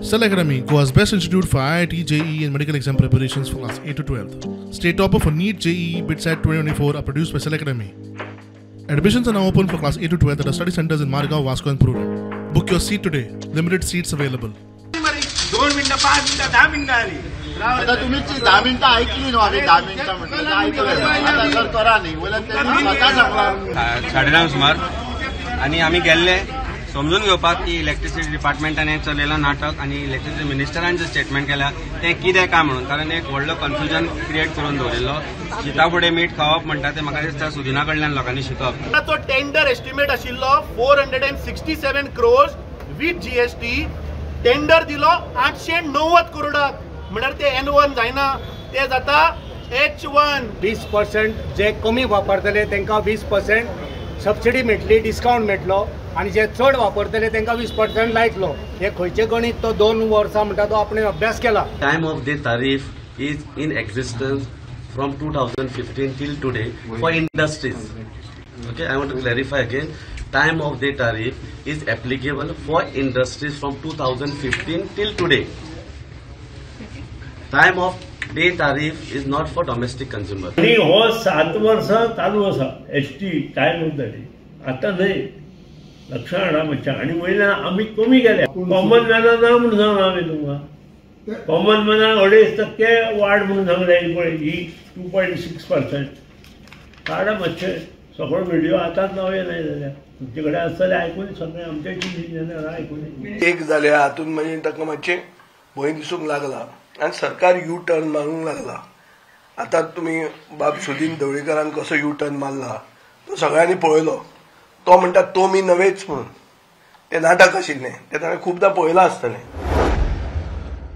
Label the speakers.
Speaker 1: Cell Academy, Goa's best institute for IIT, JEE and medical exam preparations for class 8 to 12th. State topper for NEET, JEE, BITSAT 2024 are produced by Cell Academy. Admissions are now open for class 8 to 12th at our study centers in Margao, Vasco and Purur. Book your seat today. Limited seats available.
Speaker 2: 2 मिनिटं 5 मिनिटं 10 मिनिटं आली.
Speaker 3: आता तुम्ही 10 मिनिटं ऐकली ना आम्ही 10 मिनिटं म्हटलं ऐकलं आता करा नाही बोला ते स्वतः सांगला
Speaker 4: 9:30 सुमार आणि आम्ही गेल्ले समजून घेवपाक की इलेक्ट्रिसिटी डिपार्टमेंटान चलयला नाटक आणि इलेक्ट्रिसिटी मिनिस्टरान जे स्टेटमेंट केला ते कितें काय म्हणून कारण एक व्हडलो कन्फ्युजन क्रिएट करून दवरिल्लो शिता फुडें मीठ खावप म्हणटा ते म्हाका दिसता सुदिना कडल्यान लोकांनी शिकप.
Speaker 2: तो टेंडर एस्टिमेट आशिल्लो 467 crores विथ जीएसटी टेंडर दिलो 890 करोडाक म्हणल्यार ते N1 जायना ते जाता H1.
Speaker 5: 20% जे कमी वापरतले तांकां 20% सबसिडी मेळटली डिस्काउंट मेळटलो आणि जे चड वापरतले तांकां 20% लायतलो. हे खंयचे गणित तो 2 वर्सां म्हणटा तो आपण अभ्यास केला.
Speaker 6: Time of day tariff is in existence from 2015 till today for industries. Okay, I want to clarify again. Time of day tariff is applicable for industries from 2015 till today. Time of day tariff is not for domestic consumer.
Speaker 7: आणि हो 7 वर्सां चालू आसा ST time of the day आता नाही लक्षात हाडा मातशें आणि वयल्यान आमी कमी केल्या कॉमन मॅना ना म्हणून सांगला हांवें तुमकां कॉमन मॅनाक 2.5% वाड म्हणून सांगलें पळय ही 2.6% काडा मातशें सगळो व्हिडिओ आतांच नवे नाही जाल्यार तुमचे कडेन आसतले आयकून सगळें आमच्या टीव्हीचेर आयकून
Speaker 8: एक जालें हातून म्हणजे ताका मातशें भंय दिसूंक लागला आणि सरकार यू टर्न मारूंक लागला. आता तुम्ही बाब सुदीन ढवळीकरान कसो यू टर्न मारला तो सगळ्यांनी पळयलो. तो म्हणटा तो मी नवेच म्हणून ते नाटक आशिल्लें ते ताणें खुबदां पळयलां आसतलें.